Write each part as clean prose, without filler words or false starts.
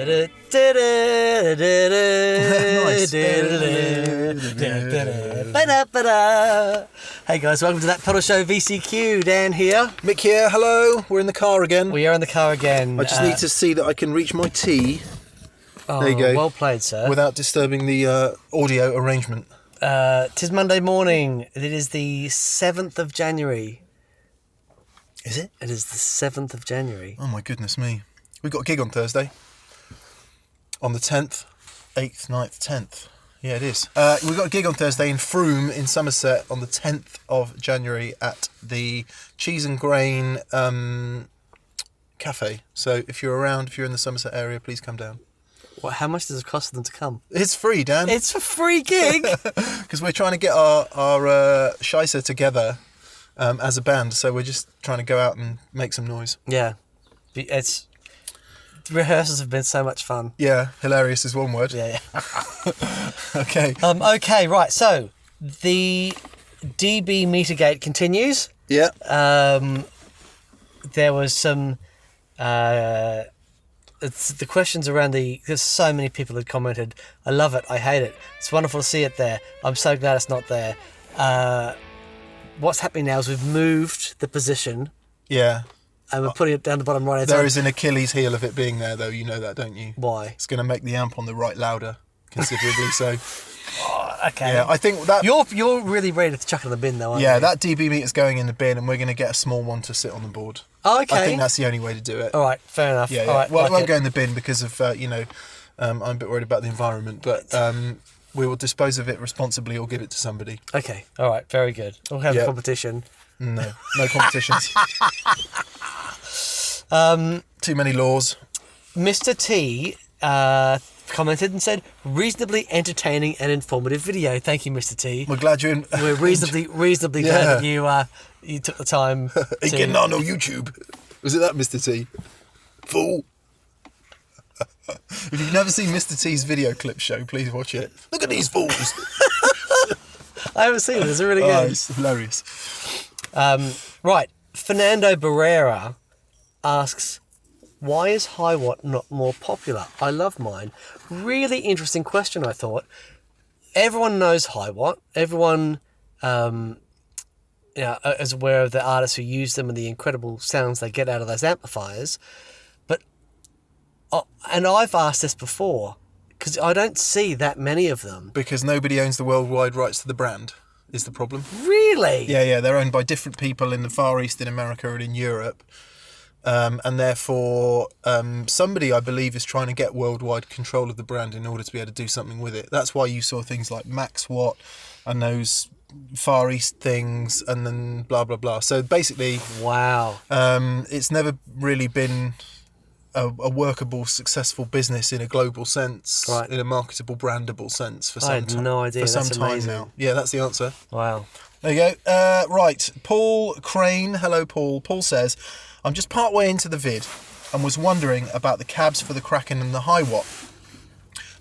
Hey guys, welcome to That Pedal Show VCQ. Dan here. Mick here, hello. We're in the car again. We are in the car again. I just need to see that I can reach my T. Oh, there you go. Well played, sir. Without disturbing the audio arrangement. 'Tis Monday morning. It is the 7th of January. Is it? It is the 7th of January. Oh my goodness me. We've got a gig on Thursday. On the 10th. 8th, 9th, 10th. Yeah, it is. We've got a gig on Thursday in Froome in Somerset on the 10th of January at the Cheese and Grain Cafe. So if you're around, if you're in the Somerset area, please come down. What? How much does it cost them to come? It's free, Dan. It's a free gig! Because we're trying to get our Scheisse together as a band. So we're just trying to go out and make some noise. Yeah. It's... Rehearsals have been so much fun. Yeah, hilarious is one word. Yeah. Okay. Okay, right. So the dB Metergate continues. Yeah. There was some. It's the questions around the. There's so many people had commented. I love it. I hate it. It's wonderful to see it there. I'm so glad it's not there. What's happening now is we've moved the position. Yeah. And we're putting it down the bottom right. There is an Achilles heel of it being there, though. You know that, don't you? Why? It's going to make the amp on the right louder, considerably so. Oh, okay. Yeah, I think that... You're really ready to chuck it in the bin, though, aren't you? Yeah, that dB meter's going in the bin, and we're going to get a small one to sit on the board. Oh, okay. I think that's the only way to do it. All right, fair enough. Yeah, yeah. All right, well, like it won't it. go in the bin because of, I'm a bit worried about the environment, but we will dispose of it responsibly or give it to somebody. Okay, all right, very good. We'll have a competition. No competitions. Too many laws. Mr. T commented and said, reasonably entertaining and informative video. Thank you, Mr. T. We're glad you're in. We're reasonably glad that you took the time Ain't getting on YouTube. Was it that, Mr. T? Fool. If you've never seen Mr. T's video clip show, please watch it. Look at these fools. I haven't seen it. It's really good. Oh, it's hilarious. Right. Fernando Barrera asks, why is Hiwatt not more popular? I love mine. Really interesting question, I thought. Everyone knows Hiwatt. Everyone is aware of the artists who use them and the incredible sounds they get out of those amplifiers. But, and I've asked this before, because I don't see that many of them. Because nobody owns the worldwide rights to the brand, is the problem. Really? Yeah, they're owned by different people in the Far East, in America and in Europe. And therefore, somebody, I believe, is trying to get worldwide control of the brand in order to be able to do something with it. That's why you saw things like Max Watt and those Far East things and then blah, blah, blah. So basically, wow, it's never really been a workable, successful business in a global sense, right, in a marketable, brandable sense for some time. No idea. For some That's time amazing. now. Yeah, that's the answer. Wow. There you go. Right, Paul Crane. Hello, Paul. Paul says, I'm just part way into the vid and was wondering about the cabs for the Kraken and the Hiwatt.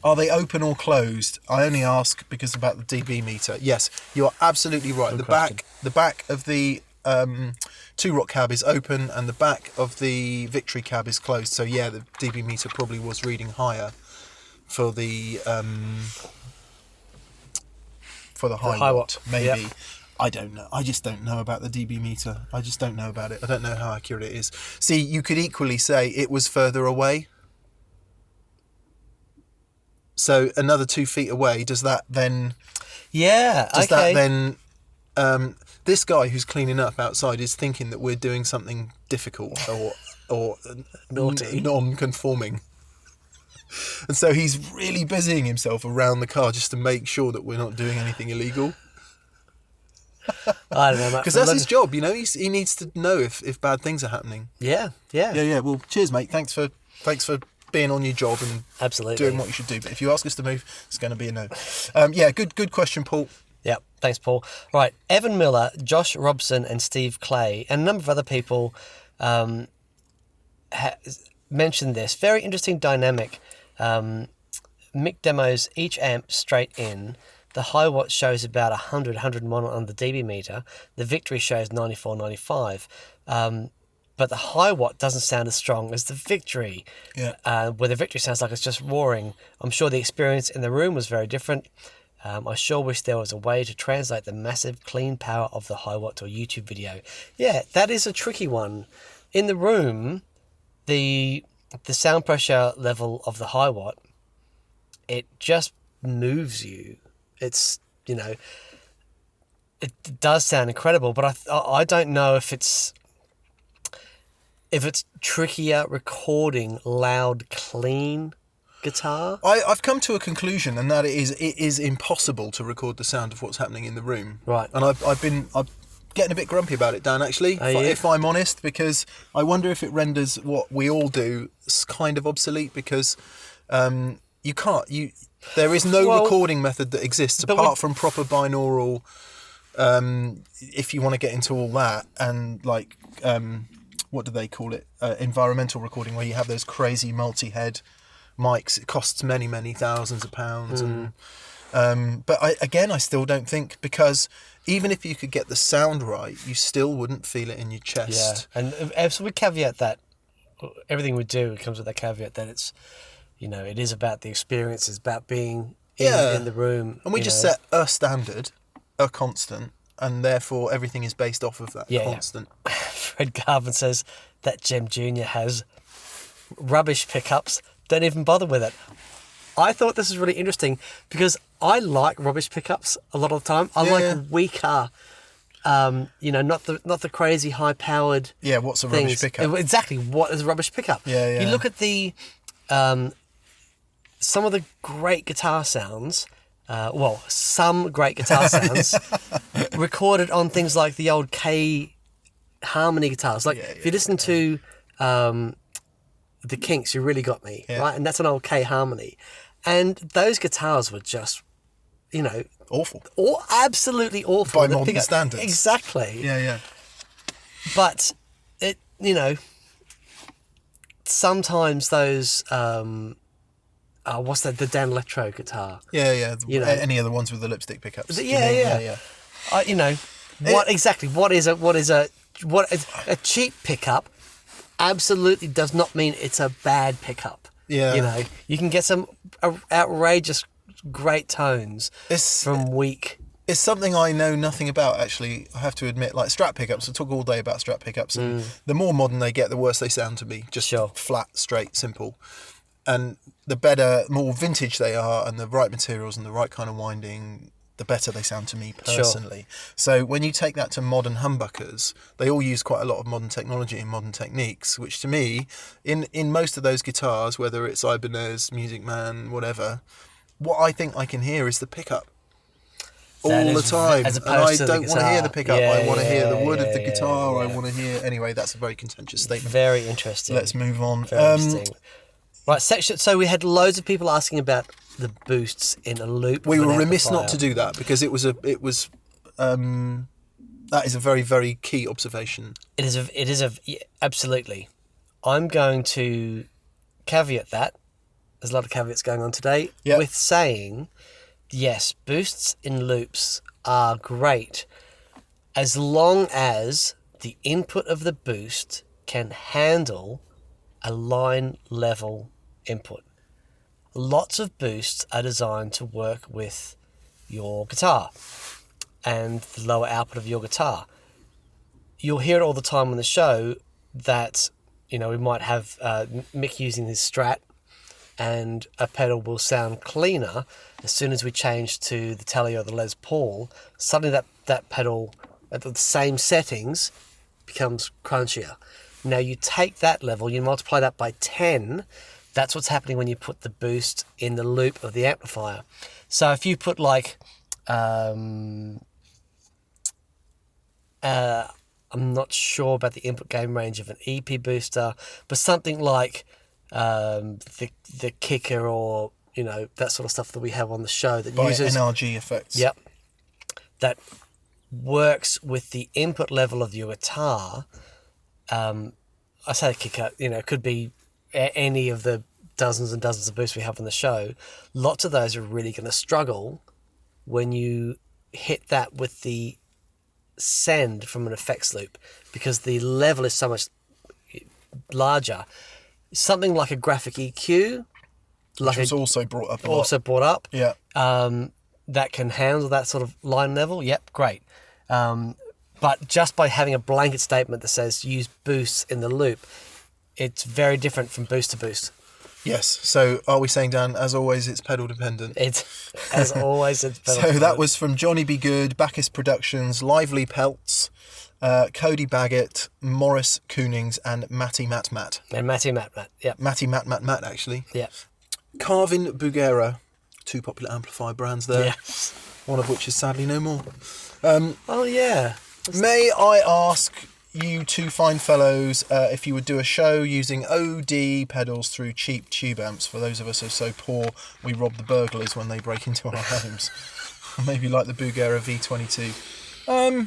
Are they open or closed? I only ask because about the dB meter. Yes, you are absolutely right. Good the question. back of the Two Rock cab is open and the back of the Victory cab is closed. So yeah, the dB meter probably was reading higher for the Hiwatt, maybe. Yep. I don't know. I just don't know about the dB meter. I just don't know about it. I don't know how accurate it is. See, you could equally say it was further away. So another 2 feet away, does that then... Yeah, does that then... this guy who's cleaning up outside is thinking that we're doing something difficult or naughty, non-conforming. And so he's really busying himself around the car just to make sure that we're not doing anything illegal. I don't know, because that's his job, you know. He needs to know if bad things are happening. Yeah. Well, cheers, mate. Thanks for being on your job and absolutely doing what you should do. But if you ask us to move, it's going to be a no. Good question, Paul. Yeah, thanks, Paul. Right, Evan Miller, Josh Robson, and Steve Clay, and a number of other people mentioned this. Very interesting dynamic. Mick demos each amp straight in. The Hiwatt shows about 101 on the dB meter. The Victory shows 94, 95. but the Hiwatt doesn't sound as strong as the Victory. Yeah. Where the Victory sounds like it's just roaring. I'm sure the experience in the room was very different. I sure wish there was a way to translate the massive clean power of the Hiwatt to a YouTube video. Yeah, that is a tricky one. In the room, the sound pressure level of the Hiwatt, it just moves you. It's, it does sound incredible, but I don't know if it's trickier recording loud, clean guitar. I've come to a conclusion, and that it is impossible to record the sound of what's happening in the room. Right. And I'm getting a bit grumpy about it, Dan, actually, if I'm honest, because I wonder if it renders what we all do kind of obsolete, because you can't. There is no recording method that exists apart from proper binaural. If you want to get into all that, and like what do they call it? Environmental recording, where you have those crazy multi-head mics. It costs many thousands of pounds. But I still don't think, because even if you could get the sound right, you still wouldn't feel it in your chest. Yeah, and so we caveat that everything we do comes with that caveat that it's, it is about the experience, it's about being in the room. And we just set a standard, a constant, and therefore everything is based off of that constant. Yeah. Fred Garvin says that Gem Jr. has rubbish pickups. Don't even bother with it. I thought this was really interesting because I like rubbish pickups a lot of the time. I like weaker, not the crazy high powered. Yeah, what's a rubbish pickup? Exactly, what is a rubbish pickup? Yeah. You look at the some of the great guitar sounds. Some great guitar sounds recorded on things like the old K harmony guitars. Like if you listen to the Kinks, You Really Got Me, right? And that's an old K harmony. And those guitars were just, awful. Absolutely awful. By modern standards. Exactly. Yeah. But it, sometimes those, what's that? The Dan Electro guitar. Yeah. Any of the ones with the lipstick pickups. Yeah. What is a cheap pickup? Absolutely does not mean it's a bad pickup. Yeah. You can get some outrageous great tones from weak. It's something I know nothing about, actually, I have to admit. Like Strat pickups, I talk all day about Strat pickups, and the more modern they get, the worse they sound to me. Just flat, straight, simple. And the better, more vintage they are, and the right materials and the right kind of winding, the better they sound to me personally. So when you take that to modern humbuckers, they all use quite a lot of modern technology and modern techniques, which to me, in most of those guitars, whether it's Ibanez, Music Man, whatever, what I think I can hear is the pickup all the time. And I don't want to hear the pickup. I want to hear the wood of the guitar. I want to hear... Anyway, that's a very contentious statement. Very interesting. Let's move on. Very interesting. Right, section. So we had loads of people asking about the boosts in a loop. We were remiss not to do that, because that is a very, very key observation. Absolutely. I'm going to caveat that. There's a lot of caveats going on today with saying, yes, boosts in loops are great as long as the input of the boost can handle a line level input. Lots of boosts are designed to work with your guitar and the lower output of your guitar. You'll hear it all the time on the show that, we might have Mick using his Strat and a pedal will sound cleaner. As soon as we change to the Tele or the Les Paul, suddenly that pedal at the same settings becomes crunchier. Now you take that level, you multiply that by 10, that's what's happening when you put the boost in the loop of the amplifier. So if you put like, I'm not sure about the input gain range of an EP booster, but something like the kicker or, that sort of stuff that we have on the show that uses NRG effects. Yep. That works with the input level of your guitar. I say kicker, it could be any of the dozens and dozens of boosts we have on the show. Lots of those are really going to struggle when you hit that with the send from an effects loop, because the level is so much larger. Something like a graphic EQ, Which was also brought up a lot. also brought up. Yeah. That can handle that sort of line level. Yep, great. But just by having a blanket statement that says use boosts in the loop, it's very different from boost to boost. Yes. So are we saying, Dan, as always, it's pedal dependent? It's, as always, it's pedal So dependent. that was from Johnny B. Good, Bacchus Productions, Lively Pelts, Cody Baggett, Morris Coonings, and Matty Matt Matt. And Matty Matt, yep. Matty Matt Matt Matt, actually. Yep. Carvin Bugera, 2 popular amplifier brands there. Yeah. One of which is sadly no more. Oh, yeah. May I ask you two fine fellows if you would do a show using OD pedals through cheap tube amps? For those of us who are so poor, we rob the burglars when they break into our homes. Maybe like the Bugera V22.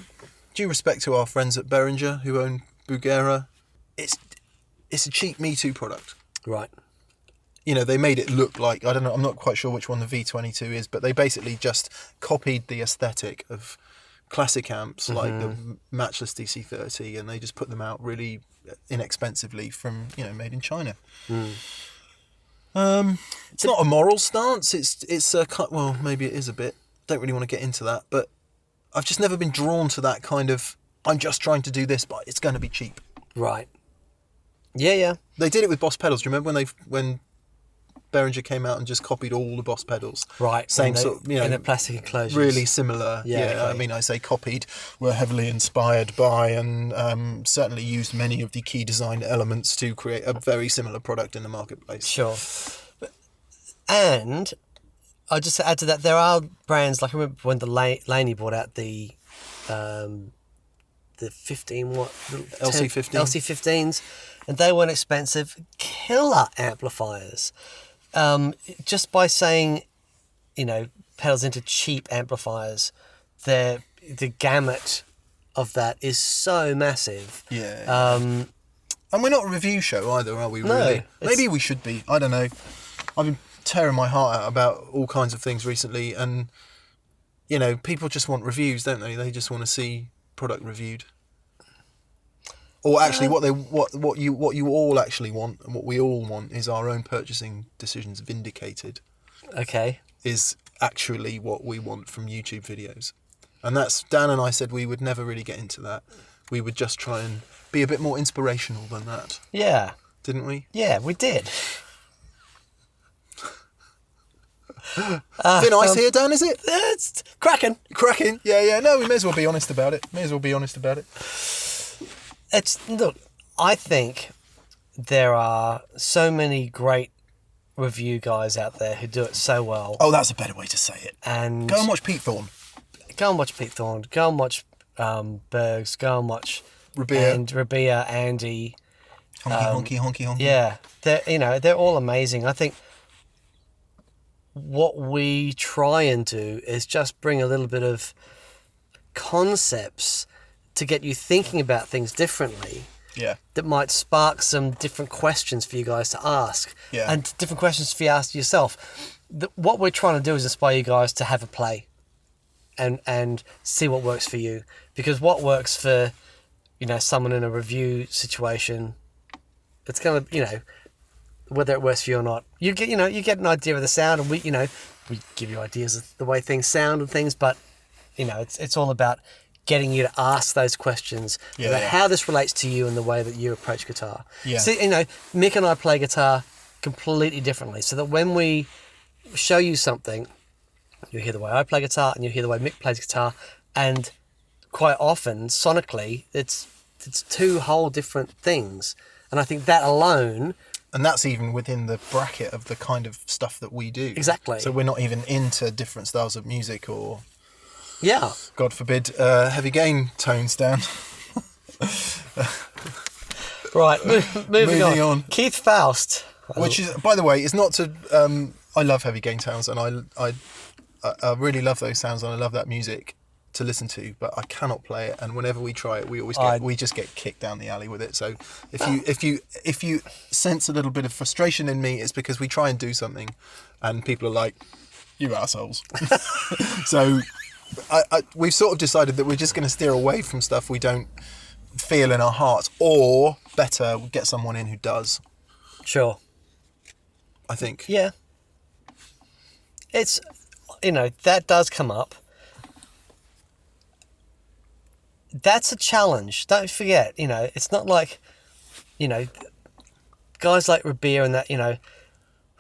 Due respect to our friends at Behringer who own Bugera, it's a cheap Me Too product. Right. You know, they made it look like, I don't know, I'm not quite sure which one the V22 is, but they basically just copied the aesthetic of classic amps like the Matchless DC30, and they just put them out really inexpensively from, you know, made in China. It's not a moral stance. It's a well, maybe it is a bit. Don't really want to get into that, but I've just never been drawn to that kind of. I'm just trying to do this, but it's going to be cheap. Right. Yeah. They did it with Boss pedals. Do you remember when Behringer came out and just copied all the Boss pedals? Right. Same sort of, you know, in a plastic enclosure. really similar. Yeah, okay. I mean, I say copied, were heavily inspired by, and certainly used many of the key design elements to create a very similar product in the marketplace. Sure. And I'll just add to that, there are brands, like I remember when the Laney brought out the 15 watt LC15. LC15s, and they weren't expensive, killer amplifiers. Just by saying, you know, pedals into cheap amplifiers, the gamut of that is so massive. Yeah. And we're not a review show either, are we? No, Really? Maybe we should be. I don't know. I've been tearing my heart out about all kinds of things recently, and you know, people just want reviews, don't they? They just want to see product reviewed. Or actually, what you all actually want, and what we all want, is our own purchasing decisions vindicated. Okay. Is actually what we want from YouTube videos, and that's Dan and I said we would never really get into that. We would just try and be a bit more inspirational than that. Yeah. Didn't we? Yeah, we did. Thin ice here, Dan, is it? It's cracking. Cracking. Yeah. No, we may as well be honest about it. Look, I think there are so many great review guys out there who do it so well. Oh, that's a better way to say it. And Go and watch Pete Thorne. Go and watch Pete Thorne. Go and watch Bergs. Go and watch Rabia, Andy. Honky. Yeah, they're all amazing. I think what we try and do is just bring a little bit of concepts to get you thinking about things differently. Yeah. That might spark some different questions for you guys to ask. Yeah. And different questions for you to ask yourself. What we're trying to do is inspire you guys to have a play and see what works for you. Because what works for, someone in a review situation, it's going to, whether it works for you or not, you get an idea of the sound, and we give you ideas of the way things sound and things, but it's all about getting you to ask those questions about how this relates to you and the way that you approach guitar. Yeah. See, Mick and I play guitar completely differently, so that when we show you something, you hear the way I play guitar and you hear the way Mick plays guitar, and quite often sonically it's two whole different things. And I think that alone, and that's even within the bracket of the kind of stuff that we do. Exactly. So we're not even into different styles of music or, God forbid, heavy gain tones down. Right, moving on. Keith Faust. Which is, by the way, is not to... I love heavy gain tones, and I really love those sounds, and I love that music to listen to, but I cannot play it, and whenever we try it, we just get kicked down the alley with it. So if you sense a little bit of frustration in me, it's because we try and do something and people are like, you assholes. So we've sort of decided that we're just going to steer away from stuff we don't feel in our hearts, or better, get someone in who does. Sure. I think. Yeah. It's, that does come up. That's a challenge. Don't forget, it's not like, guys like Rabir and that,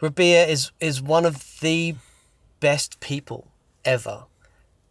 Rabir is one of the best people ever.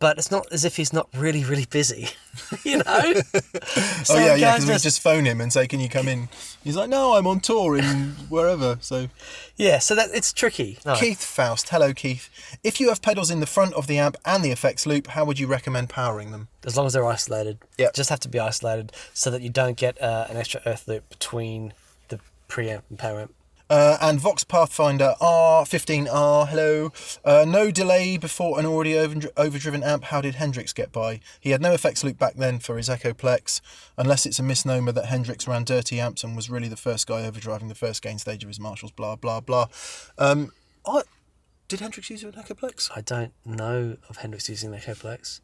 But it's not as if he's not really, really busy, So because we just phone him and say, "Can you come in?" He's like, "No, I'm on tour in wherever." So yeah, so that it's tricky. No. Keith Faust, hello Keith. If you have pedals in the front of the amp and the effects loop, how would you recommend powering them? As long as they're isolated. Yeah, just have to be isolated so that you don't get an extra earth loop between the preamp and power amp. And Vox Pathfinder R15R, hello. No delay before an audio overdriven amp. How did Hendrix get by? He had no effects loop back then for his Echoplex, unless it's a misnomer that Hendrix ran dirty amps and was really the first guy overdriving the first gain stage of his Marshalls, blah, blah, blah. Did Hendrix use an Echoplex? I don't know of Hendrix using an Echoplex.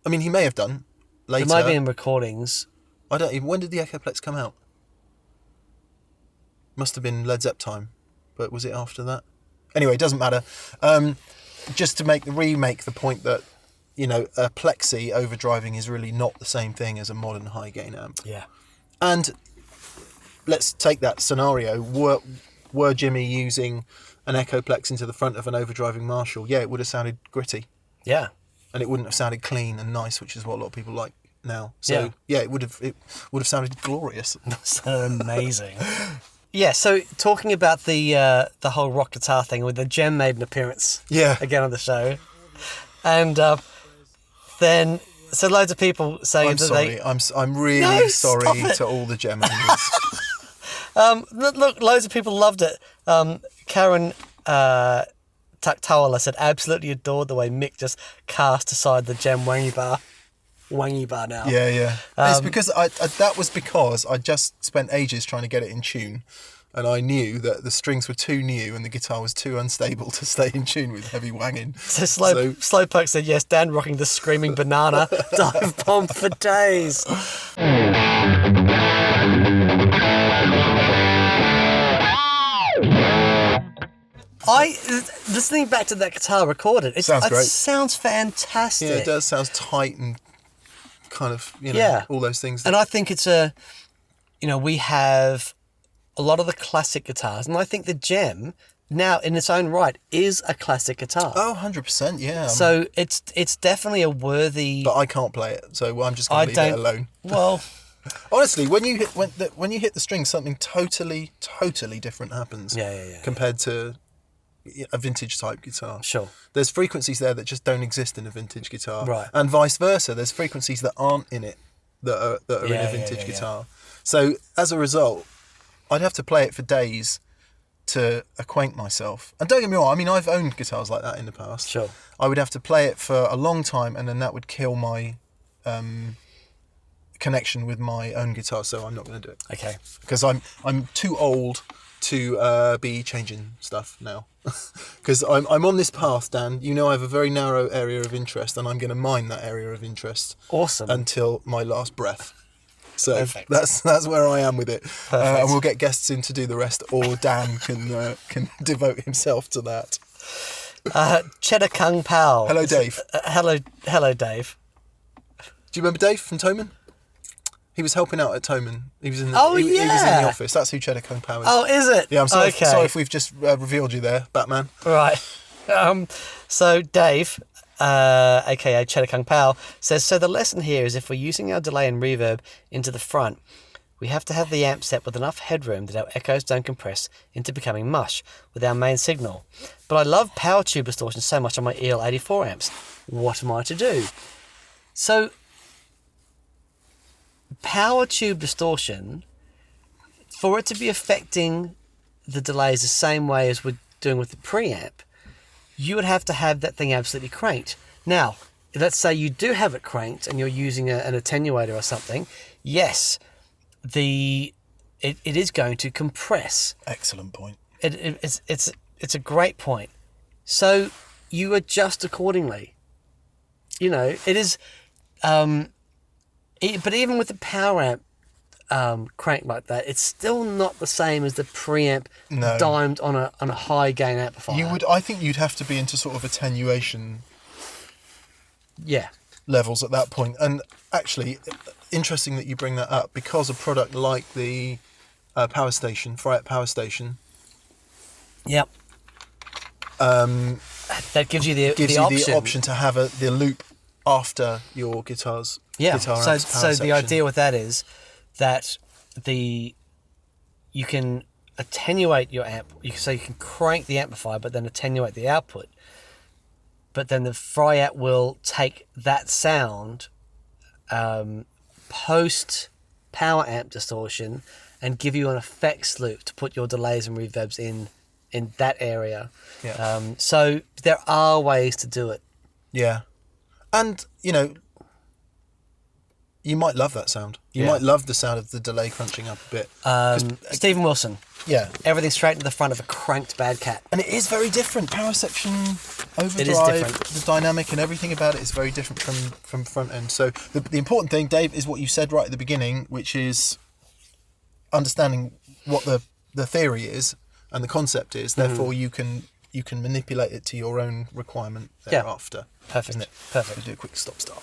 I mean, he may have done later. It might be in recordings. I don't even... When did the Echoplex come out? Must have been Led Zepp time, but was it after that? Anyway, it doesn't matter. Just to remake the point that, a plexi overdriving is really not the same thing as a modern high gain amp. Yeah. And let's take that scenario. Were Jimmy using an Echoplex into the front of an overdriving Marshall? Yeah, it would have sounded gritty. Yeah. And it wouldn't have sounded clean and nice, which is what a lot of people like now. So yeah, it would have sounded glorious. That's amazing. Yeah, so talking about the whole rock guitar thing, with the Gem made an appearance again on the show. And then, so loads of people saying I'm really sorry to all the Gem owners. Look, loads of people loved it. Karen Taktawala said, absolutely adored the way Mick just cast aside the Gem wangy bar now. Yeah. It's because that was because I just spent ages trying to get it in tune, and I knew that the strings were too new and the guitar was too unstable to stay in tune with heavy wanging. So Slowpoke said, yes, Dan rocking the screaming banana dive bomb for days. Listening back to that guitar recorded, it sounds great. It sounds fantastic. Yeah, it does. Sounds tight and kind of, all those things. And I think it's we have a lot of the classic guitars, and I think the Gem now in its own right is a classic guitar. Oh, 100%, yeah. So it's definitely a worthy... But I can't play it, so I'm just going to leave it alone. Well... Honestly, when you hit the strings, something totally different happens. Yeah. Compared to a vintage type guitar. Sure. There's frequencies there that just don't exist in a vintage guitar. Right. And vice versa. There's frequencies that aren't in it that are in a vintage guitar. So as a result, I'd have to play it for days to acquaint myself. And don't get me wrong, I mean, I've owned guitars like that in the past. Sure. I would have to play it for a long time, and then that would kill my connection with my own guitar, so I'm not going to do it. Okay. Because I'm too old to be changing stuff now. Because I'm on this path, Dan. I have a very narrow area of interest, and I'm going to mine that area of interest. Awesome. Until my last breath. So Perfect. that's where I am with it. Perfect. And we'll get guests in to do the rest, or Dan can devote himself to that. Cheddar Kung Pao. Hello, Dave. Hello, Dave. Do you remember Dave from Toman? He was helping out at Toman. He was in the office. That's who Cheddar Kung Pao is. Oh, is it? Yeah, I'm sorry if we've just revealed you there, Batman. Right. So Dave, aka Cheddar Kung Pao, says, so the lesson here is if we're using our delay and reverb into the front, we have to have the amp set with enough headroom that our echoes don't compress into becoming mush with our main signal. But I love power tube distortion so much on my EL84 amps. What am I to do? So power tube distortion, for it to be affecting the delays the same way as we're doing with the preamp, you would have to have that thing absolutely cranked. Now, let's say you do have it cranked and you're using an attenuator or something. Yes, it is going to compress. Excellent point. It's a great point. So you adjust accordingly. It is. But even with the power amp crank like that, it's still not the same as the preamp No. dimed on a high gain amplifier. I think you'd have to be into sort of attenuation Yeah. levels at that point. And actually, interesting that you bring that up, because a product like the power station, Hiwatt power station, Yep. That gives you the option to have the loop after your guitar Yeah. amps So power the section. idea with that is that you can attenuate your amp. So you can crank the amplifier, but then attenuate the output. But then the Hiwatt will take that sound post power amp distortion and give you an effects loop to put your delays and reverbs in that area. Yeah. So there are ways to do it. Yeah. And, you might love that sound. You Yeah. might love the sound of the delay crunching up a bit. Stephen Wilson, Yeah. everything straight to the front of a cranked Bad Cat. And it is very different. Power section, overdrive, It is different. the dynamic and everything about it is very different from front end. So the important thing, Dave, is what you said right at the beginning, which is understanding what the theory is and the concept is. Therefore, you can manipulate it to your own requirement thereafter. Perfect. Isn't it? Perfect. We'll do a quick stop-start.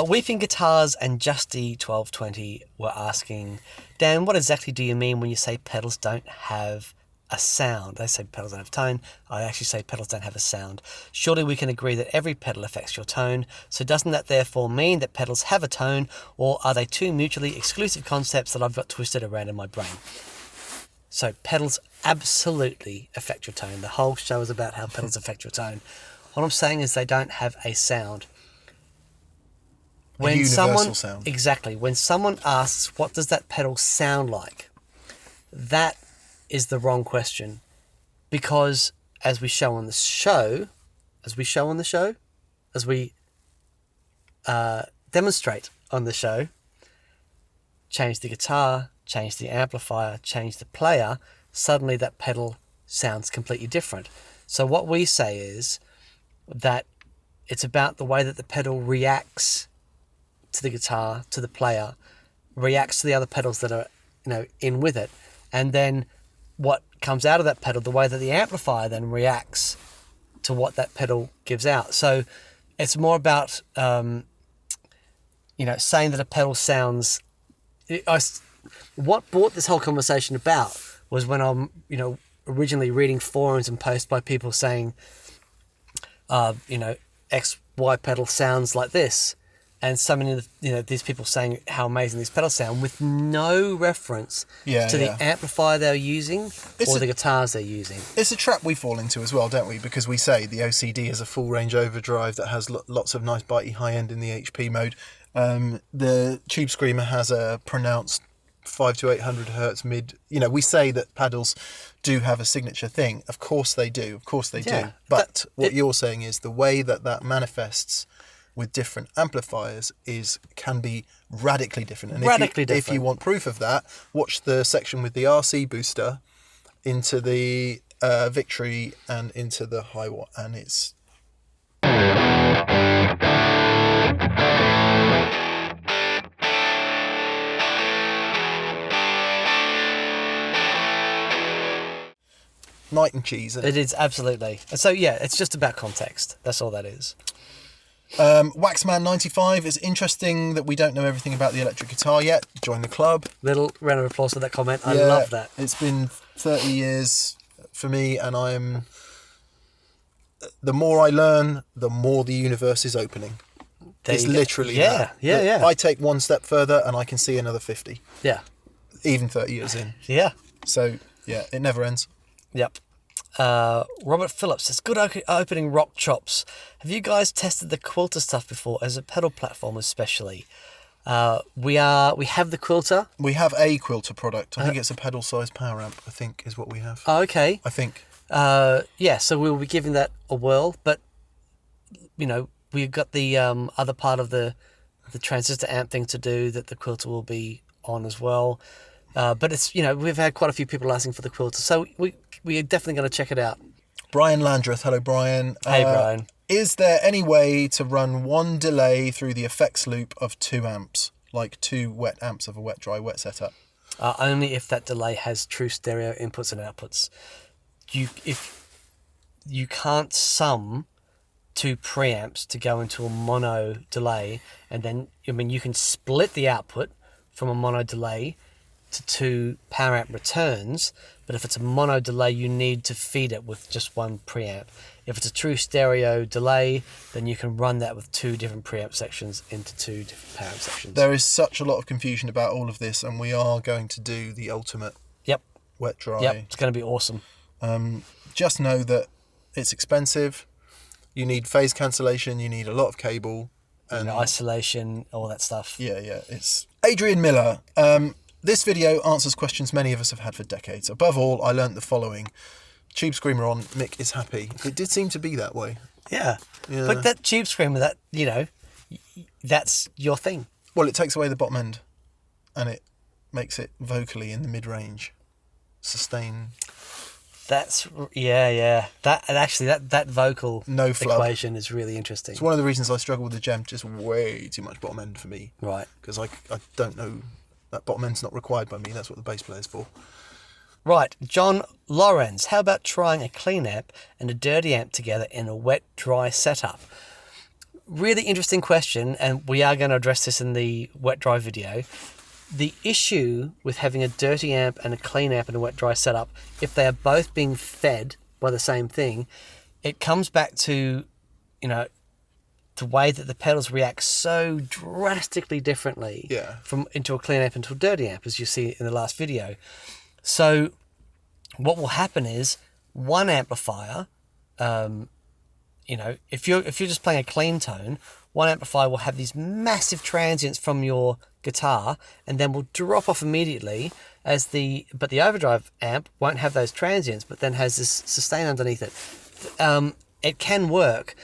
Weeping Guitars and Justy1220 were asking, Dan, what exactly do you mean when you say pedals don't have a sound? They say pedals don't have tone. I actually say pedals don't have a sound. Surely we can agree that every pedal affects your tone. So doesn't that therefore mean that pedals have a tone, or are they two mutually exclusive concepts that I've got twisted around in my brain? So pedals absolutely affect your tone. The whole show is about how pedals affect your tone. What I'm saying is they don't have a sound. A universal sound. Exactly. When someone asks, what does that pedal sound like? That is the wrong question. Because as we show on the show, as we demonstrate on the show, change the guitar, change the amplifier, change the player, suddenly that pedal sounds completely different. So what we say is that it's about the way that the pedal reacts to the guitar, to the player, reacts to the other pedals that are, in with it, and then what comes out of that pedal, the way that the amplifier then reacts to what that pedal gives out. So it's more about, saying that a pedal sounds. What brought this whole conversation about was when I'm, originally reading forums and posts by people saying, X, Y pedal sounds like this. And so many of these people saying how amazing these pedals sound with no reference to the amplifier they're using or the guitars they're using. It's a trap we fall into as well, don't we? Because we say the OCD is a full range overdrive that has lots of nice bitey high end in the HP mode. The Tube Screamer has a pronounced 5 to 800 hertz mid. We say that pedals do have a signature thing. Of course they do. But what you're saying is the way that manifests with different amplifiers can be radically different. And if you want proof of that, watch the section with the RC booster into the Victory and into the Hiwatt, and it's night and cheese. It is, absolutely. So it's just about context. That's all that is. Waxman95 is interesting that we don't know everything about the electric guitar yet. Join the club. Little round of applause for that comment. I love that. It's been 30 years for me, and the more I learn, the more the universe is opening. It's literally that. Yeah. I take one step further and I can see another 50. Yeah. Even 30 years in. Yeah. So, it never ends. Yep. Robert Phillips says, good opening rock chops. Have you guys tested the Quilter stuff before as a pedal platform especially? We have the Quilter. We have a Quilter product. I think it's a pedal sized power amp, I think is what we have. Oh, okay. I think. So we'll be giving that a whirl, but we've got the other part of the transistor amp thing to do that the Quilter will be on as well. But it's, we've had quite a few people asking for the Quilter, so we are definitely going to check it out. Brian Landreth, hello Brian. Hey Brian. Is there any way to run one delay through the effects loop of 2 amps, like 2 wet amps of a wet dry wet setup? Only if that delay has true stereo inputs and outputs. If you can't sum 2 preamps to go into a mono delay, and then you can split the output from a mono delay to 2 power amp returns, but if it's a mono delay, you need to feed it with just 1 preamp. If it's a true stereo delay, then you can run that with 2 different preamp sections into 2 different power amp sections. There is such a lot of confusion about all of this, and we are going to do the ultimate wet dry. Yep, it's going to be awesome. Just know that it's expensive. You need phase cancellation. You need a lot of cable. And isolation, all that stuff. Yeah. It's Adrian Miller. This video answers questions many of us have had for decades. Above all, I learnt the following. Tube screamer on, Mick is happy. It did seem to be that way. Yeah. But that tube screamer, that's your thing. Well, it takes away the bottom end and it makes it vocally in the mid-range. Sustain. That's, that vocal no flub equation is really interesting. It's one of the reasons I struggle with the Gem, just way too much bottom end for me. Right. Because I don't know, that bottom end's not required by me, that's what the bass player's for. Right, John Lorenz, how about trying a clean amp and a dirty amp together in a wet-dry setup? Really interesting question, and we are going to address this in the wet-dry video. The issue with having a dirty amp and a clean amp in a wet-dry setup, if they are both being fed by the same thing, it comes back to, the way that the pedals react so drastically differently from into a clean amp into a dirty amp, as you see in the last video. So what will happen is one amplifier, if you're just playing a clean tone, one amplifier will have these massive transients from your guitar and then will drop off immediately but the overdrive amp won't have those transients, but then has this sustain underneath it. It can work,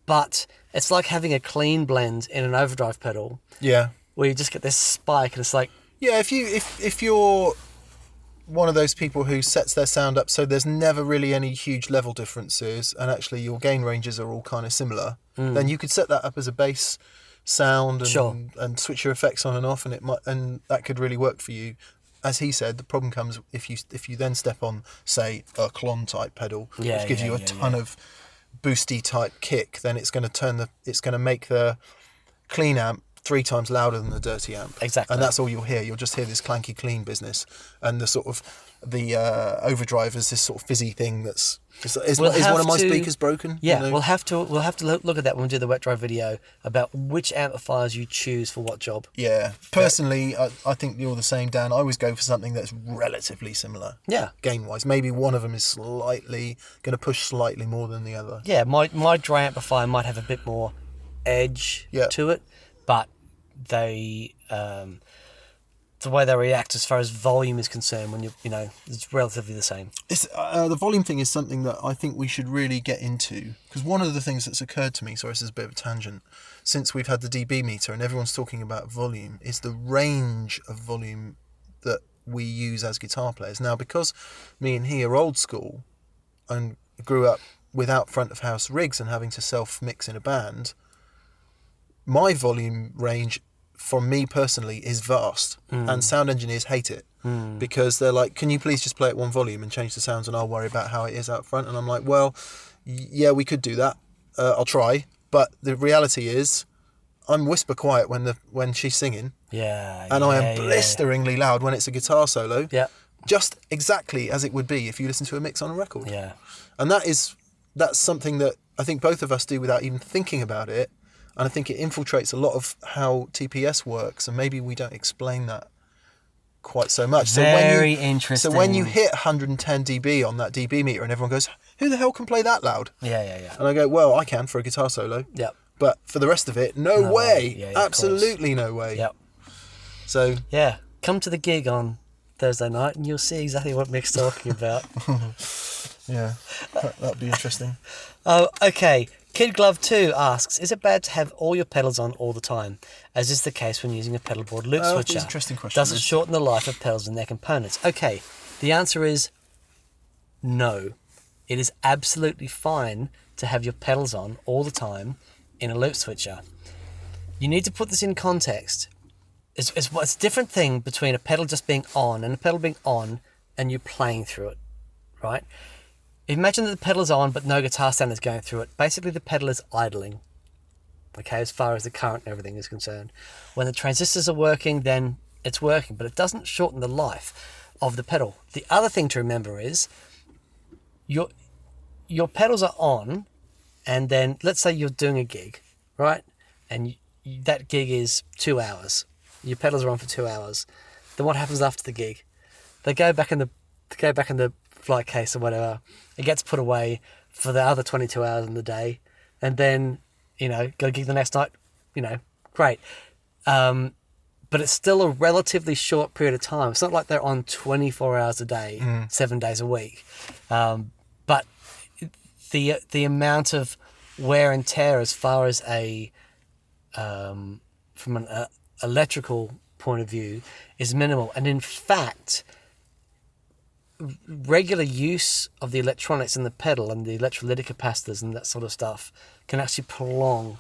but it's like having a clean blend in an overdrive pedal. Yeah. Where you just get this spike and it's like... Yeah, if you're one of those people who sets their sound up so there's never really any huge level differences and actually your gain ranges are all kind of similar, then you could set that up as a bass sound and switch your effects on and off, and that could really work for you. As he said, the problem comes if you then step on, say, a Klon type pedal, which gives you a ton of boosty type kick, then it's going to make the clean amp 3 times louder than the dirty amp. Exactly. And that's all you'll hear. You'll just hear this clanky clean business, and the overdrive is this sort of fizzy thing that's... Is one of my speakers broken? Yeah, we'll have to look at that when we do the wet dry video about which amplifiers you choose for what job. Yeah. Personally, I think you're the same, Dan. I always go for something that's relatively similar. Yeah. Gain-wise. Maybe one of them is going to push slightly more than the other. Yeah, my dry amplifier might have a bit more edge to it, but they... the way they react as far as volume is concerned, when it's relatively the same. It's the volume thing is something that I think we should really get into, because one of the things that's occurred to me, sorry, this is a bit of a tangent, since we've had the dB meter and everyone's talking about volume, is the range of volume that we use as guitar players. Now, because me and he are old school and grew up without front of house rigs and having to self-mix in a band, my volume range for me personally is vast, and sound engineers hate it because they're like, can you please just play at one volume and change the sounds and I'll worry about how it is out front? And I'm like, well, yeah, we could do that. I'll try. But the reality is I'm whisper quiet when she's singing. Yeah. And I am blisteringly loud when it's a guitar solo. Yeah. Just exactly as it would be if you listen to a mix on a record. Yeah. And that's something that I think both of us do without even thinking about it. And I think it infiltrates a lot of how TPS works, and maybe we don't explain that quite so much. Very interesting. So when you hit 110 dB on that dB meter and everyone goes, who the hell can play that loud? Yeah. And I go, well, I can for a guitar solo. Yeah. But for the rest of it, no way. Yeah, absolutely no way. Yep. So... Yeah, come to the gig on Thursday night and you'll see exactly what Mick's talking about. Yeah, that'd be interesting. Okay. Kid Glove 2 asks, is it bad to have all your pedals on all the time, as is the case when using a pedal board loop switcher? That's an interesting question. Does it shorten the life of pedals and their components? Okay, the answer is no. It is absolutely fine to have your pedals on all the time in a loop switcher. You need to put this in context. It's a different thing between a pedal just being on and a pedal being on and you playing through it, right? Imagine that the pedal is on but no guitar sound is going through it. Basically the pedal is idling, okay, as far as the current and everything is concerned. When the transistors are working, then it's working, but it doesn't shorten the life of the pedal. The other thing to remember is your pedals are on, and then let's say you're doing a gig, right? And that gig is 2 hours. Your pedals are on for 2 hours. Then what happens after the gig? They go back in the flight case or whatever. It gets put away for the other 22 hours in the day, and then go gig the next night. Great. But it's still a relatively short period of time. It's not like they're on 24 hours a day, 7 days a week. But the amount of wear and tear as far as from an electrical point of view is minimal. And in fact, regular use of the electronics in the pedal and the electrolytic capacitors and that sort of stuff can actually prolong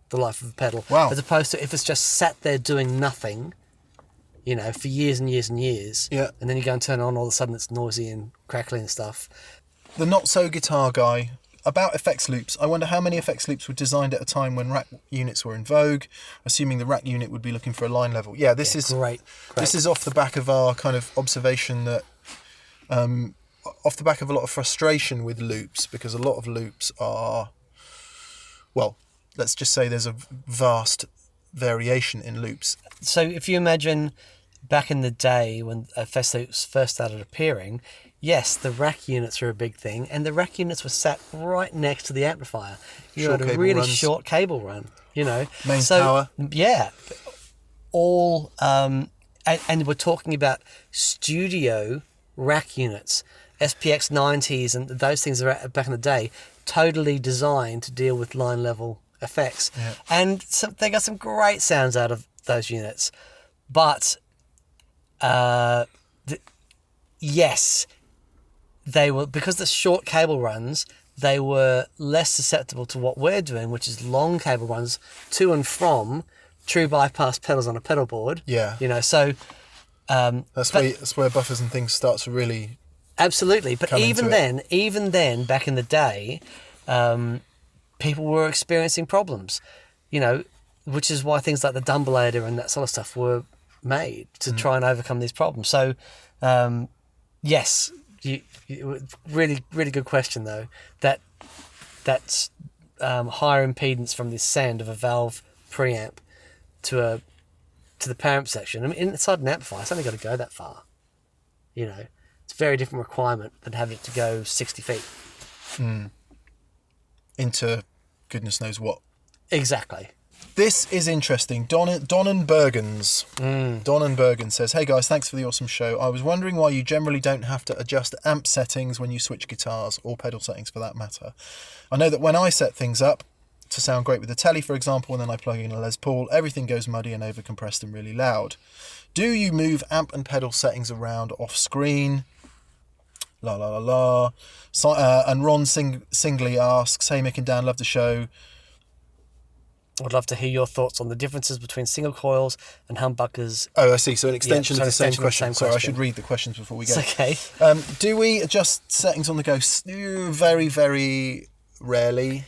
the life of a pedal. Wow. As opposed to if it's just sat there doing nothing, for years and years and years. Yeah. And then you go and turn it on, all of a sudden it's noisy and crackly and stuff. The Not So Guitar Guy, about effects loops. I wonder how many effects loops were designed at a time when rack units were in vogue, assuming the rack unit would be looking for a line level. Yeah, this is great. This is off the back of our kind of observation that, off the back of a lot of frustration with loops, because a lot of loops are, well, let's just say there's a vast variation in loops. So if you imagine back in the day when effects loops first started appearing, yes, the rack units were a big thing, and the rack units were sat right next to the amplifier. You had a really short cable run, Main power. Yeah. All, and we're talking about studio rack units, SPX 90s and those things are back in the day, totally designed to deal with line level effects. Yeah. And they got some great sounds out of those units. But, yes, they were, because the short cable runs, they were less susceptible to what we're doing, which is long cable runs to and from true bypass pedals on a pedal board. Yeah. So... that's where buffers and things start to really... Absolutely. But even then, back in the day, people were experiencing problems, which is why things like the dumbelator and that sort of stuff were made to try and overcome these problems. So, yes, really, really good question though. That's higher impedance from the send of a valve preamp to the preamp section. I mean, inside an amplifier, it's only got to go that far. It's a very different requirement than having it to go 60 feet. Into goodness knows what. Exactly. This is interesting. Don and Bergens. Don and Bergen says, "Hey guys, thanks for the awesome show. I was wondering why you generally don't have to adjust amp settings when you switch guitars, or pedal settings for that matter. I know that when I set things up to sound great with the telly, for example, and then I plug in a Les Paul, everything goes muddy and overcompressed and really loud. Do you move amp and pedal settings around off screen? La la la la." So, and Ron Singley asks, "Hey Mick and Dan, love the show. I'd love to hear your thoughts on the differences between single coils and humbuckers." Oh, I see. So an extension of the same extension question. of the same Sorry, I question. should read the questions before we go. It's okay. Do we adjust settings on the go? Very, very rarely.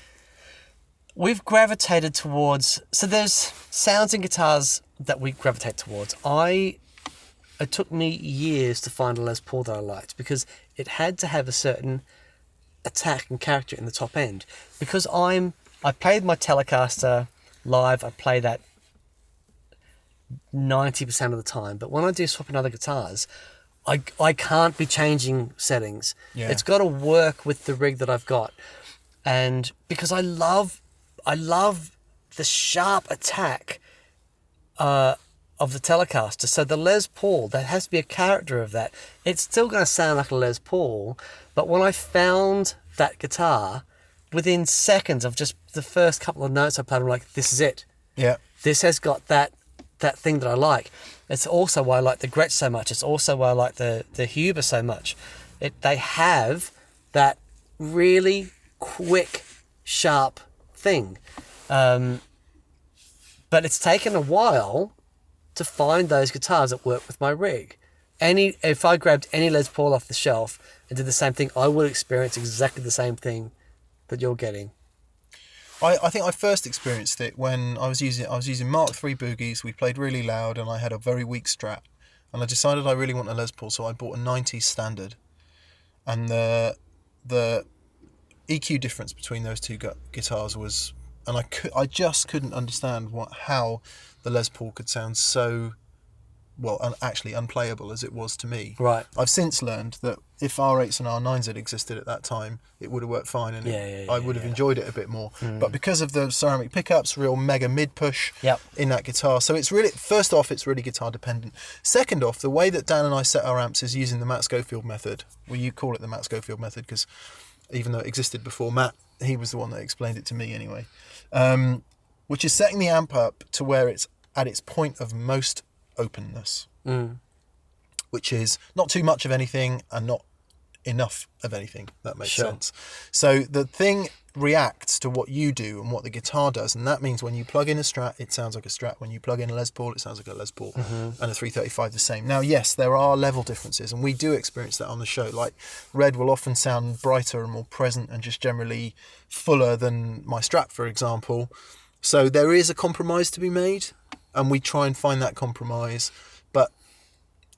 We've gravitated towards... So there's sounds in guitars that we gravitate towards. It took me years to find a Les Paul that I liked because it had to have a certain attack and character in the top end. Because I played my Telecaster live, I play that 90% of the time. But when I do swap in other guitars, I can't be changing settings. Yeah. It's got to work with the rig that I've got. And because I love the sharp attack of the Telecaster. So the Les Paul, there has to be a character of that. It's still going to sound like a Les Paul, but when I found that guitar, within seconds of just the first couple of notes I played, I'm like, this is it. Yeah. This has got that thing that I like. It's also why I like the Gretsch so much. It's also why I like the Huber so much. They have that really quick, sharp thing. But it's taken a while to find those guitars that work with my rig. If I grabbed any Les Paul off the shelf and did the same thing, I would experience exactly the same thing that you're getting. I think I first experienced it when I was using Mark III boogies. We played really loud, and I had a very weak Strat, and I decided I really want a Les Paul, so I bought a 90s Standard, and the EQ difference between those two guitars was, and I just couldn't understand how the Les Paul could sound so actually unplayable as it was to me. Right. I've since learned that if R8s and R9s had existed at that time, it would have worked fine, and I would have enjoyed it a bit more. But because of the ceramic pickups, real mega mid push in that guitar, so it's really, first off, it's really guitar dependent. Second off, the way that Dan and I set our amps is using the Matt Schofield method. Well, you call it the Matt Schofield method because even though it existed before Matt, he was the one that explained it to me anyway. Which is setting the amp up to where it's at its point of most openness, which is not too much of anything and not enough of anything. That makes sense. So the thing reacts to what you do and what the guitar does, and that means when you plug in a Strat, it sounds like a Strat. When you plug in a Les Paul, it sounds like a Les Paul. And a 335 the same. Now, yes, there are level differences, and we do experience that on the show. Like, red will often sound brighter and more present and just generally fuller than my Strat, for example. So there is a compromise to be made, and we try and find that compromise. But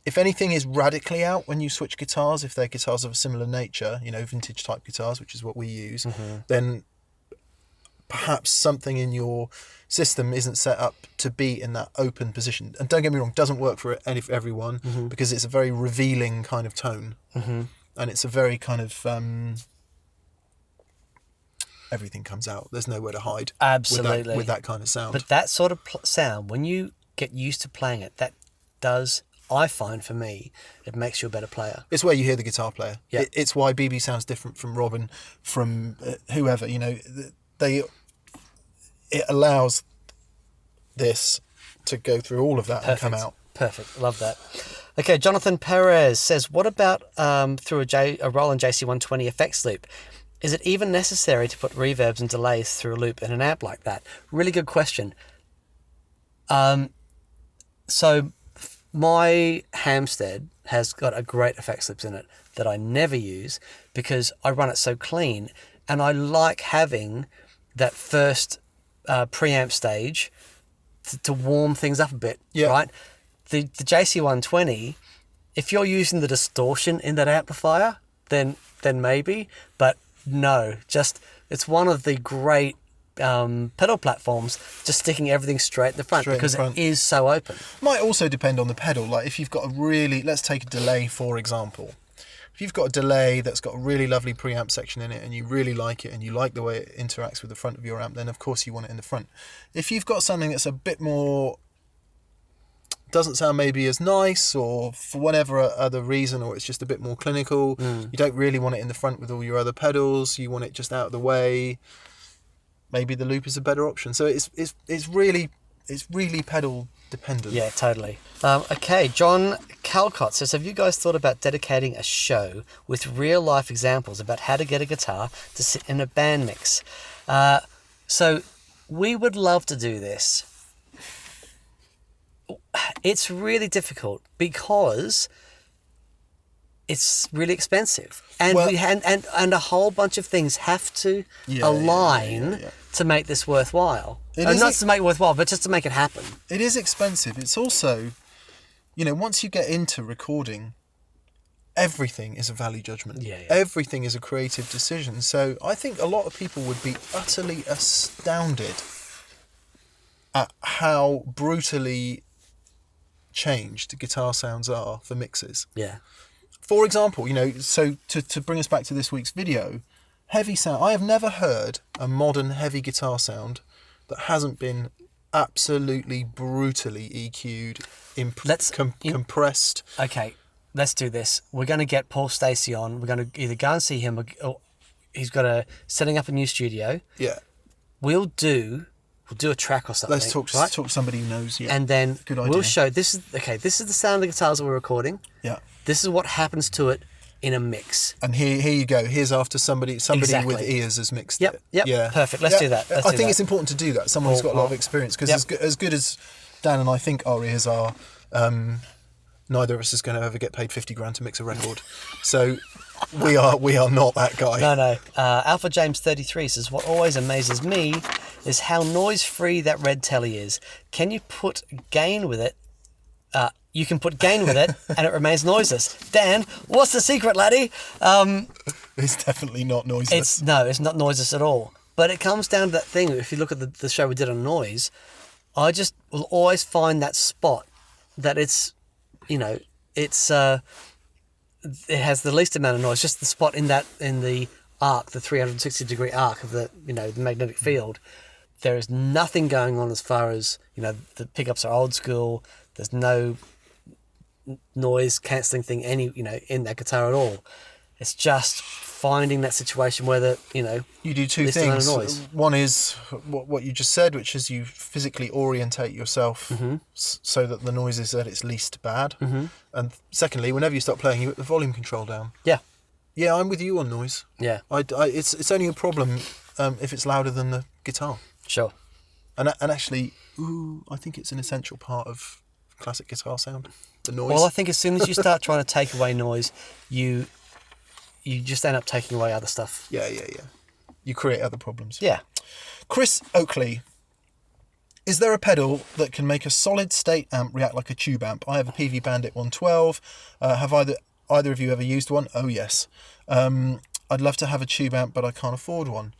if anything is radically out when you switch guitars, if they're guitars of a similar nature, vintage type guitars, which is what we use, then perhaps something in your system isn't set up to be in that open position. And don't get me wrong, it doesn't work for everyone, because it's a very revealing kind of tone. And it's a very kind of... everything comes out. There's nowhere to hide. Absolutely. With that kind of sound. But that sort of sound, when you get used to playing it, that does, I find for me, it makes you a better player. It's where you hear the guitar player. Yeah. It's why BB sounds different from Robin, from whoever. It allows this to go through all of that and come out. Perfect. Love that. Okay, Jonathan Perez says, what about through a Roland JC120 effects loop? Is it even necessary to put reverbs and delays through a loop in an amp like that? Really good question. So my Hamstead has got a great effects loops in it that I never use because I run it so clean, and I like having that first preamp stage to warm things up a bit, right? The JC120, if you're using the distortion in that amplifier, then maybe, but no, it's one of the great pedal platforms, just sticking everything straight in the front because it is so open. Might also depend on the pedal. Like if you've got let's take a delay for example. If you've got a delay that's got a really lovely preamp section in it and you really like it and you like the way it interacts with the front of your amp, then of course you want it in the front. If you've got something that's a bit more, doesn't sound maybe as nice, or for whatever other reason, or it's just a bit more clinical, you don't really want it in the front with all your other pedals, you want it just out of the way, maybe the loop is a better option. So it's really pedal dependent. Yeah, totally. Okay, John Calcott says, have you guys thought about dedicating a show with real life examples about how to get a guitar to sit in a band mix? So we would love to do this. It's really difficult because it's really expensive, and and a whole bunch of things have to align to make this worthwhile. Not to make it worthwhile, but just to make it happen. It is expensive. It's also, once you get into recording, everything is a value judgment. Everything is a creative decision. So I think a lot of people would be utterly astounded at how brutally changed guitar sounds are for mixes. For example, so to bring us back to this week's video, heavy sound. I have never heard a modern heavy guitar sound that hasn't been absolutely brutally EQ'd, compressed. Okay, let's do this. We're going to get Paul Stacey on. We're going to either go and see him, or he's got setting up a new studio. We'll do a track or something. Let's talk to somebody who knows. And then we'll show, this is the sound of the guitars that we're recording. This is what happens to it in a mix. And here you go. Here's after somebody Exactly. with ears has mixed Yep, it. yep, Yeah, perfect. Let's do that. Let's I do think that. it's important to do that. Someone who's got a lot of experience, because as good as Dan and I think our ears are, neither of us is going to ever get paid 50 grand to mix a record. So we are not that guy. No. Alpha James 33 says, what always amazes me is how noise-free that red telly is. Can you put gain with it? You can put gain with it and it remains noiseless. Dan, what's the secret, laddie? It's definitely not noiseless. It's not noiseless at all. But it comes down to that thing. If you look at the show we did on noise, I just will always find that spot that it has the least amount of noise, just the spot in the arc, the 360 degree arc of the magnetic field. There is nothing going on as far as, the pickups are old school. There's no noise cancelling thing in that guitar at all. It's just finding that situation where you do two least amount of things. noise. One is what you just said, which is you physically orientate yourself so that the noise is at its least bad. And secondly, whenever you start playing, you put the volume control down. Yeah, I'm with you on noise. Yeah, it's only a problem if it's louder than the guitar. sure. And actually, I think it's an essential part of classic guitar sound, the noise. Well, I think as soon as you start trying to take away noise, you just end up taking away other stuff. Yeah. You create other problems. Yeah. Chris Oakley, is there a pedal that can make a solid state amp react like a tube amp? I have a PV Bandit 112. Have either of you ever used one? Oh, yes. I'd love to have a tube amp, but I can't afford one.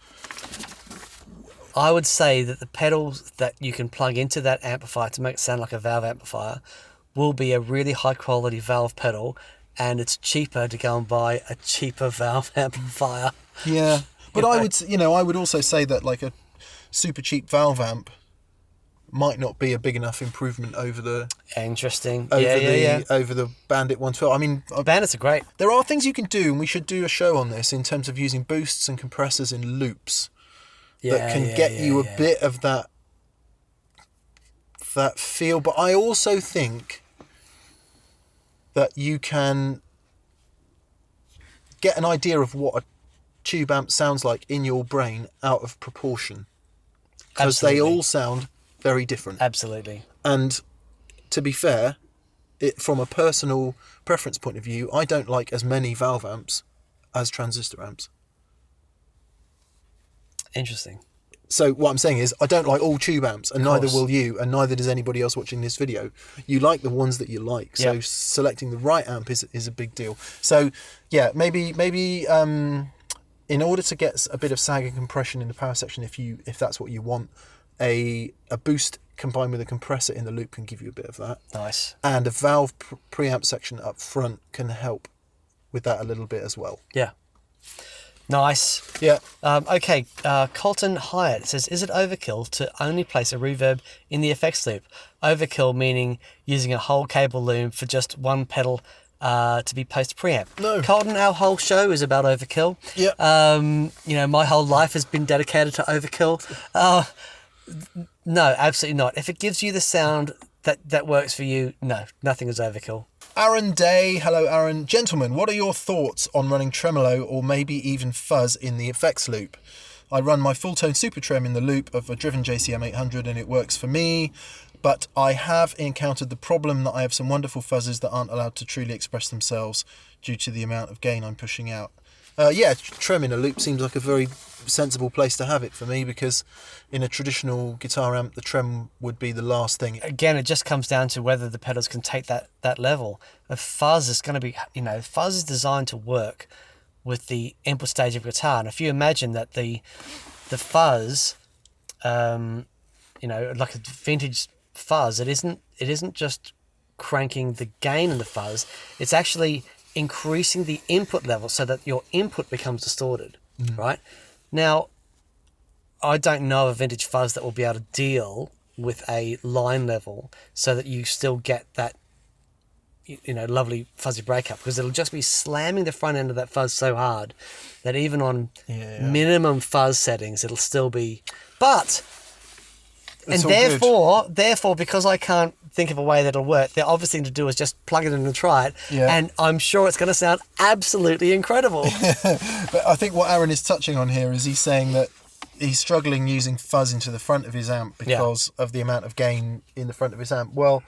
I would say that the pedals that you can plug into that amplifier to make it sound like a valve amplifier will be a really high quality valve pedal, and it's cheaper to go and buy a cheaper valve amplifier. Yeah, but I would also say that like a super cheap valve amp might not be a big enough improvement over the Interesting. over the Bandit 112. I mean, Bandits are great. there are things you can do, and we should do a show on this in terms of using boosts and compressors in loops that can get you a bit of that feel. But I also think that you can get an idea of what a tube amp sounds like in your brain out of proportion, because they all sound very different. Absolutely. And to be fair, from a personal preference point of view, I don't like as many valve amps as transistor amps. Interesting. So what I'm saying is, I don't like all tube amps, and neither course. will you, and neither does anybody else watching this video. You like the ones that you like. So Yep. selecting the right amp is a big deal. So yeah, maybe in order to get a bit of sag and compression in the power section, if that's what you want, a boost combined with a compressor in the loop can give you a bit of that. Nice. And a valve preamp section up front can help with that a little bit as well. Yeah. Nice. Yeah. Okay, Colton Hyatt says, is it overkill to only place a reverb in the effects loop? Overkill meaning using a whole cable loom for just one pedal to be post preamp. No. Colton, our whole show is about overkill. Yeah. My whole life has been dedicated to overkill. No, absolutely not. If it gives you the sound that works for you, no, nothing is overkill. Aaron Day, hello Aaron. Gentlemen, what are your thoughts on running tremolo or maybe even fuzz in the effects loop? I run my full-tone super trem in the loop of a driven JCM 800 and it works for me, but I have encountered the problem that I have some wonderful fuzzes that aren't allowed to truly express themselves due to the amount of gain I'm pushing out. Trem in a loop seems like a very sensible place to have it for me, because in a traditional guitar amp, the trem would be the last thing. Again, it just comes down to whether the pedals can take that level. A fuzz is going to be, fuzz is designed to work with the input stage of guitar. And if you imagine that the fuzz, like a vintage fuzz, it isn't just cranking the gain in the fuzz, it's actually increasing the input level so that your input becomes distorted, right? Now, I don't know a vintage fuzz that will be able to deal with a line level so that you still get that, lovely fuzzy breakup, because it'll just be slamming the front end of that fuzz so hard that even on minimum fuzz settings, it'll still be... But... It's and therefore, because I can't think of a way that'll work. The obvious thing to do is just plug it in and try it. Yeah. And I'm sure it's going to sound absolutely incredible. But I think what Aaron is touching on here is he's saying that he's struggling using fuzz into the front of his amp because of the amount of gain in the front of his amp. Well,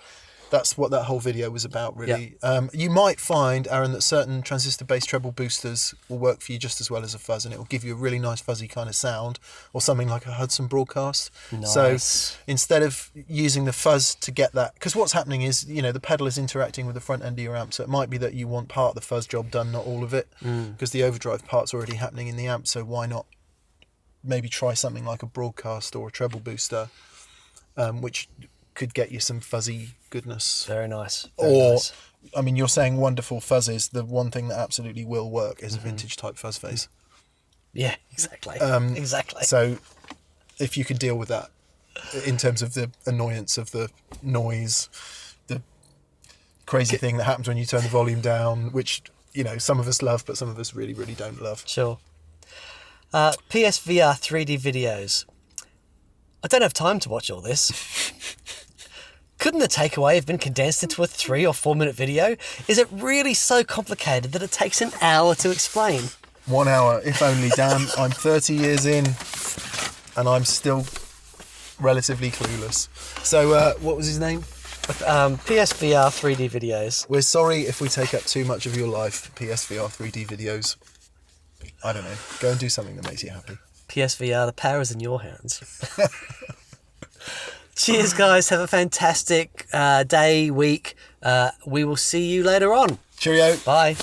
that's what that whole video was about, really. You might find, Aaron, that certain transistor-based treble boosters will work for you just as well as a fuzz, and it will give you a really nice fuzzy kind of sound, or something like a Hudson Broadcast. Nice. So instead of using the fuzz to get that, because what's happening is, you know, the pedal is interacting with the front end of your amp, so it might be that you want part of the fuzz job done, not all of it, because the overdrive part's already happening in the amp, so why not maybe try something like a Broadcast or a treble booster, which could get you some fuzzy goodness. Very nice. I mean, you're saying wonderful fuzzes. The one thing that absolutely will work is a vintage type fuzz phase. Yeah, exactly. Exactly. So if you can deal with that in terms of the annoyance of the noise, the crazy thing that happens when you turn the volume down, which, you know, some of us love, but some of us really, really don't love. Sure. PSVR 3D videos. I don't have time to watch all this. Couldn't the takeaway have been condensed into a 3 or 4 minute video? Is it really so complicated that it takes an hour to explain? 1 hour, if only. Damn, I'm 30 years in and I'm still relatively clueless. So what was his name? PSVR 3D videos. We're sorry if we take up too much of your life, PSVR 3D videos. I don't know. Go and do something that makes you happy. PSVR, the power is in your hands. Cheers, guys. Have a fantastic day, week. We will see you later on. Cheerio. Bye.